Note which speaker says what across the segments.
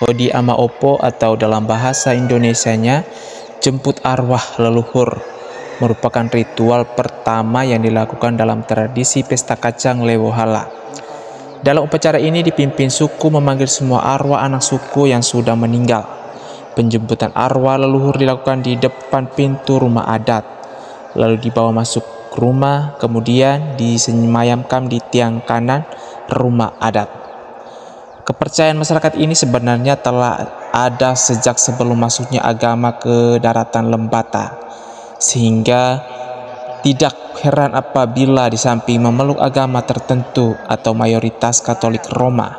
Speaker 1: Hodi ama opo atau dalam bahasa Indonesianya jemput arwah leluhur merupakan ritual pertama yang dilakukan dalam tradisi pesta kacang Lewohala. Dalam upacara ini dipimpin suku memanggil semua arwah anak suku yang sudah meninggal. Penjemputan arwah leluhur dilakukan di depan pintu rumah adat, lalu dibawa masuk rumah, kemudian disemayamkan di tiang kanan rumah adat. Kepercayaan masyarakat ini sebenarnya telah ada sejak sebelum masuknya agama ke daratan Lembata, sehingga tidak heran apabila di samping memeluk agama tertentu atau mayoritas Katolik Roma,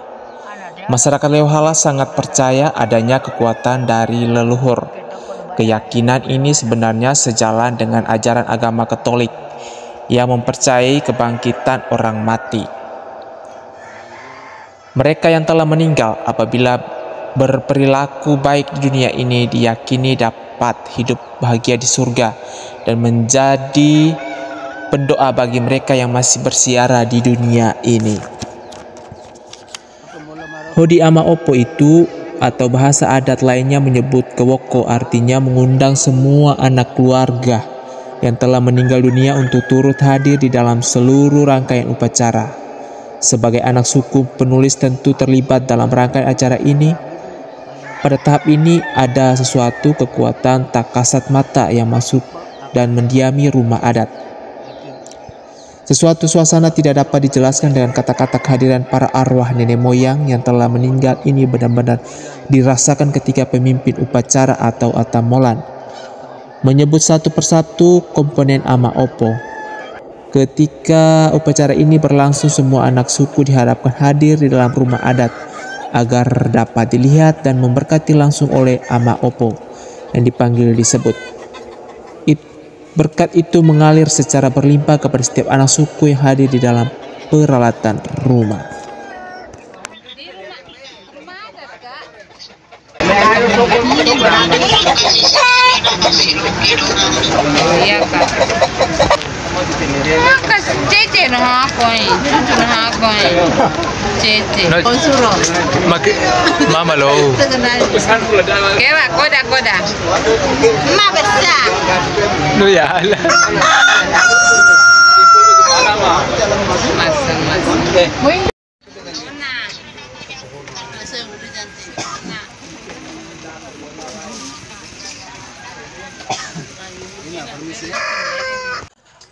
Speaker 1: masyarakat Lewohala sangat percaya adanya kekuatan dari leluhur. Keyakinan ini sebenarnya sejalan dengan ajaran agama Katolik yang mempercayai kebangkitan orang mati. Mereka yang telah meninggal apabila berperilaku baik di dunia ini diyakini dapat hidup bahagia di surga dan menjadi pendoa bagi mereka yang masih bersiara di dunia ini. Hodi ama opo itu atau bahasa adat lainnya menyebut kewoko, artinya mengundang semua anak keluarga yang telah meninggal dunia untuk turut hadir di dalam seluruh rangkaian upacara. Sebagai anak suku, penulis tentu terlibat dalam rangkaian acara ini. Pada tahap ini ada sesuatu kekuatan tak kasat mata yang masuk dan mendiami rumah adat. Sesuatu suasana tidak dapat dijelaskan dengan kata-kata. Kehadiran para arwah nenek moyang yang telah meninggal ini benar-benar dirasakan ketika pemimpin upacara atau atamolan menyebut satu persatu komponen ama opo. Ketika upacara ini berlangsung, semua anak suku diharapkan hadir di dalam rumah adat agar dapat dilihat dan memberkati langsung oleh ama opo yang dipanggil disebut. Berkat itu mengalir secara berlimpah kepada setiap anak suku yang hadir di dalam peralatan rumah.
Speaker 2: Iya kak. Maka cece no hakoi, cucu no hakoi, cece. Konsuro.
Speaker 1: Mama lo.
Speaker 2: Kewa koda. Ma besar.
Speaker 1: No ya.
Speaker 2: Mas.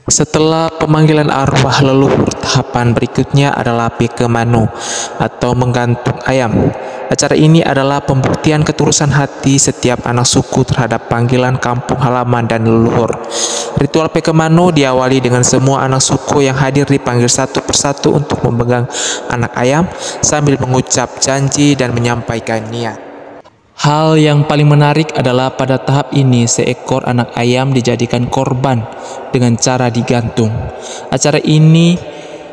Speaker 1: Setelah pemanggilan arwah leluhur, tahapan berikutnya adalah pekemano atau menggantung ayam. Acara ini adalah pembuktian ketulusan hati setiap anak suku terhadap panggilan kampung halaman dan leluhur. Ritual pekemano diawali dengan semua anak suku yang hadir dipanggil satu persatu untuk memegang anak ayam sambil mengucap janji dan menyampaikan niat. Hal yang paling menarik adalah pada tahap ini seekor anak ayam dijadikan korban dengan cara digantung. Acara ini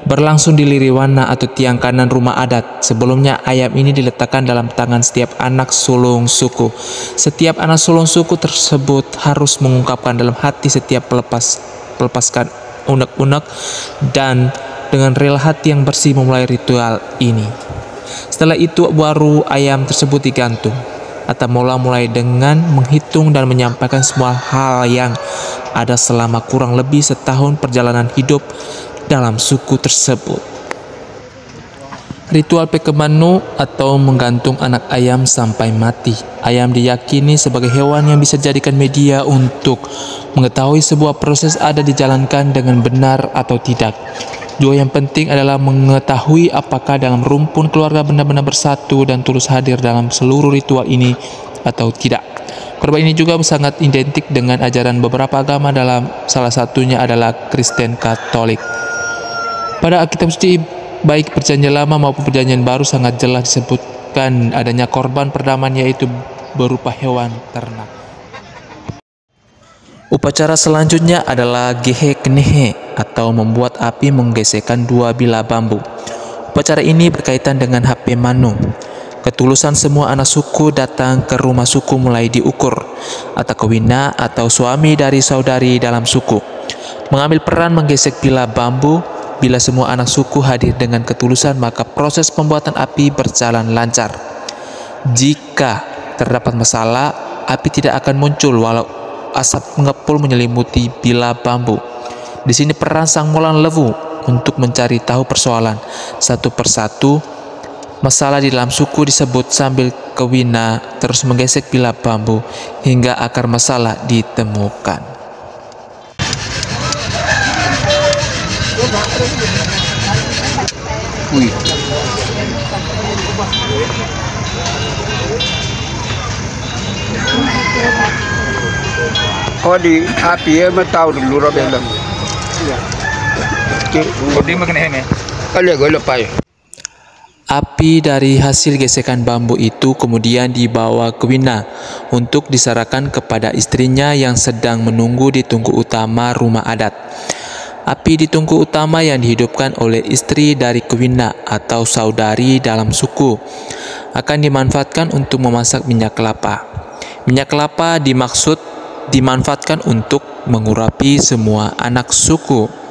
Speaker 1: berlangsung di Liriwana atau tiang kanan rumah adat. Sebelumnya ayam ini diletakkan dalam tangan setiap anak sulung suku. Setiap anak sulung suku tersebut harus mengungkapkan dalam hati setiap melepaskan unek-unek dan dengan rela hati yang bersih memulai ritual ini. Setelah itu baru ayam tersebut digantung. Atamola mulai dengan menghitung dan menyampaikan semua hal yang ada selama kurang lebih setahun perjalanan hidup dalam suku tersebut. Ritual pekemano atau menggantung anak ayam sampai mati. Ayam diyakini sebagai hewan yang bisa dijadikan media untuk mengetahui sebuah proses ada dijalankan dengan benar atau tidak. Dua yang penting adalah mengetahui apakah dalam rumpun keluarga benar-benar bersatu dan tulus hadir dalam seluruh ritual ini atau tidak. Korban ini juga sangat identik dengan ajaran beberapa agama, dalam salah satunya adalah Kristen Katolik. Pada Alkitab suci baik Perjanjian Lama maupun Perjanjian Baru sangat jelas disebutkan adanya korban perdaman, yaitu berupa hewan ternak. Upacara selanjutnya adalah gehe kenehe atau membuat api menggesekkan dua bilah bambu. Upacara ini berkaitan dengan HP Manu. Ketulusan semua anak suku datang ke rumah suku mulai diukur. Atakowina atau suami dari saudari dalam suku mengambil peran menggesek bilah bambu. Bila semua anak suku hadir dengan ketulusan, maka proses pembuatan api berjalan lancar. Jika terdapat masalah, api tidak akan muncul walau asap mengepul menyelimuti bila bambu. Di sini peran Sang Molang Lewu untuk mencari tahu persoalan satu persatu. Masalah di dalam suku disebut sambil Kewina terus menggesek bila bambu hingga akar masalah ditemukan.
Speaker 3: Oh di api ya tahu dulu Robin.
Speaker 1: Api dari hasil gesekan bambu itu kemudian dibawa ke Wina untuk diserahkan kepada istrinya yang sedang menunggu di tungku utama rumah adat. Api di tungku utama yang dihidupkan oleh istri dari Kewina atau saudari dalam suku akan dimanfaatkan untuk memasak minyak kelapa. Minyak kelapa dimanfaatkan untuk mengurapi semua anak suku.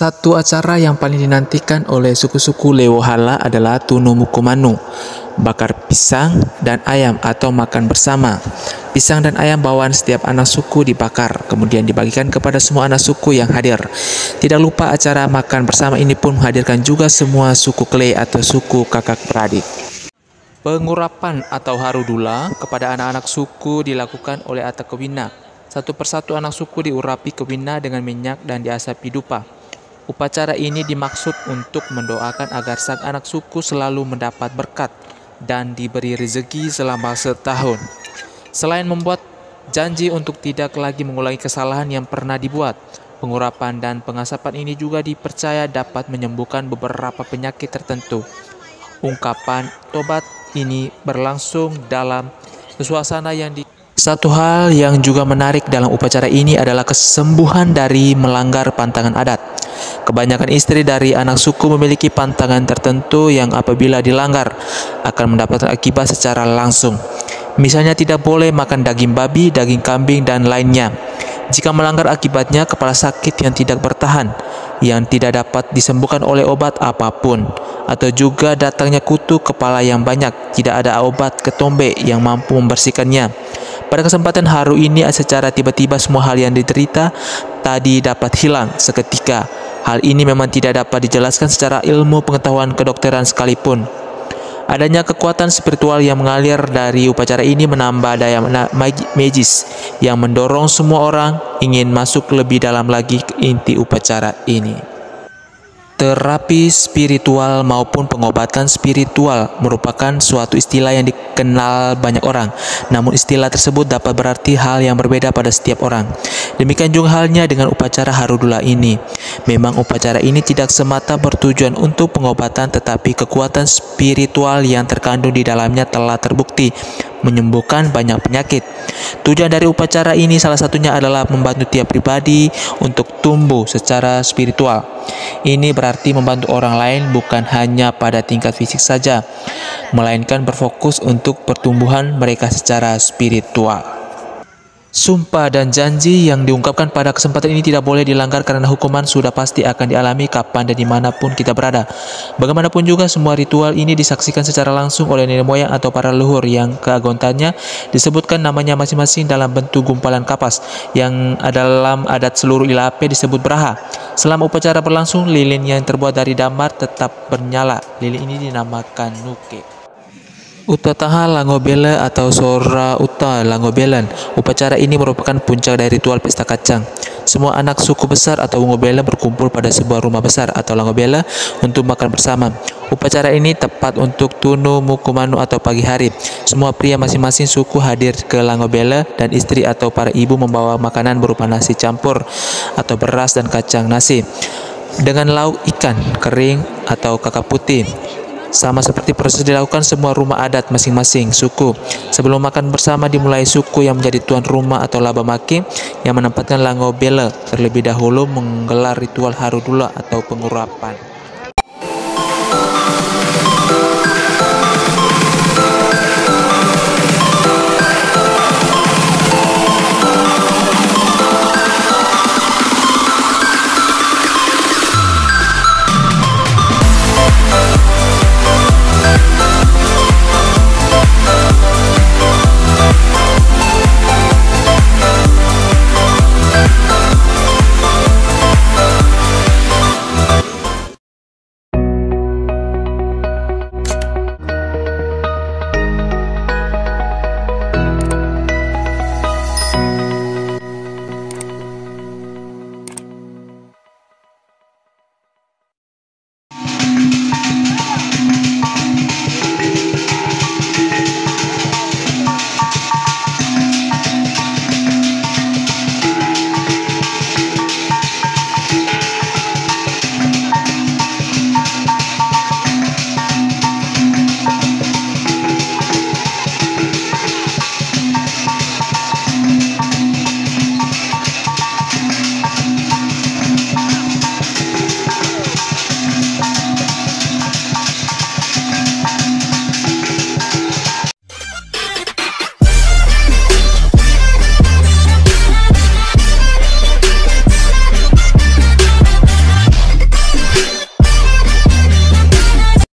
Speaker 1: Satu acara yang paling dinantikan oleh suku-suku Lewohala adalah Tunu Mukumanu, bakar pisang dan ayam atau makan bersama. Pisang dan ayam bawaan setiap anak suku dibakar, kemudian dibagikan kepada semua anak suku yang hadir. Tidak lupa acara makan bersama ini pun menghadirkan juga semua suku Klei atau suku kakak beradik. Pengurapan atau harudula kepada anak-anak suku dilakukan oleh Atak Kewina. Satu persatu anak suku diurapi Kewina dengan minyak dan diasapi dupa. Upacara ini dimaksud untuk mendoakan agar sang anak suku selalu mendapat berkat dan diberi rezeki selama setahun. Selain membuat janji untuk tidak lagi mengulangi kesalahan yang pernah dibuat, pengurapan dan pengasapan ini juga dipercaya dapat menyembuhkan beberapa penyakit tertentu. Ungkapan tobat ini berlangsung dalam suasana yang Satu hal yang juga menarik dalam upacara ini adalah kesembuhan dari melanggar pantangan adat. Kebanyakan istri dari anak suku memiliki pantangan tertentu yang apabila dilanggar akan mendapatkan akibat secara langsung. Misalnya tidak boleh makan daging babi, daging kambing, dan lainnya. Jika melanggar akibatnya kepala sakit yang tidak bertahan, yang tidak dapat disembuhkan oleh obat apapun, atau juga datangnya kutu kepala yang banyak, tidak ada obat ketombe yang mampu membersihkannya. Pada kesempatan haru ini secara tiba-tiba semua hal yang diderita tadi dapat hilang seketika. Hal ini memang tidak dapat dijelaskan secara ilmu pengetahuan kedokteran sekalipun. Adanya kekuatan spiritual yang mengalir dari upacara ini menambah daya magis yang mendorong semua orang ingin masuk lebih dalam lagi ke inti upacara ini. Terapi spiritual maupun pengobatan spiritual merupakan suatu istilah yang dikenal banyak orang. Namun istilah tersebut dapat berarti hal yang berbeda pada setiap orang. Demikian juga halnya dengan upacara harudula ini. Memang upacara ini tidak semata bertujuan untuk pengobatan, tetapi kekuatan spiritual yang terkandung di dalamnya telah terbukti menyembuhkan banyak penyakit. Tujuan dari upacara ini salah satunya adalah membantu tiap pribadi untuk tumbuh secara spiritual. Ini berarti membantu orang lain bukan hanya pada tingkat fisik saja, melainkan berfokus untuk pertumbuhan mereka secara spiritual. Sumpah dan janji yang diungkapkan pada kesempatan ini tidak boleh dilanggar karena hukuman sudah pasti akan dialami kapan dan dimanapun kita berada. Bagaimanapun juga semua ritual ini disaksikan secara langsung oleh nenek moyang atau para leluhur yang keagontannya disebutkan namanya masing-masing dalam bentuk gumpalan kapas yang dalam adat seluruh Ilape disebut beraha. Selama upacara berlangsung, lilin yang terbuat dari damar tetap bernyala. Lilin ini dinamakan nuke. Utataha Langobele atau Sora Uta Langobelan. Upacara ini merupakan puncak dari ritual pesta kacang. Semua anak suku besar atau Langobela berkumpul pada sebuah rumah besar atau Langobela untuk makan bersama. Upacara ini tepat untuk Tunu Mukumanu atau pagi hari. Semua pria masing-masing suku hadir ke Langobela dan istri atau para ibu membawa makanan berupa nasi campur atau beras dan kacang nasi dengan lauk ikan kering atau kakap putih. Sama seperti proses dilakukan semua rumah adat masing-masing suku. Sebelum makan bersama dimulai suku yang menjadi tuan rumah atau labamaki yang menempatkan Langobela terlebih dahulu menggelar ritual harudula atau pengurapan.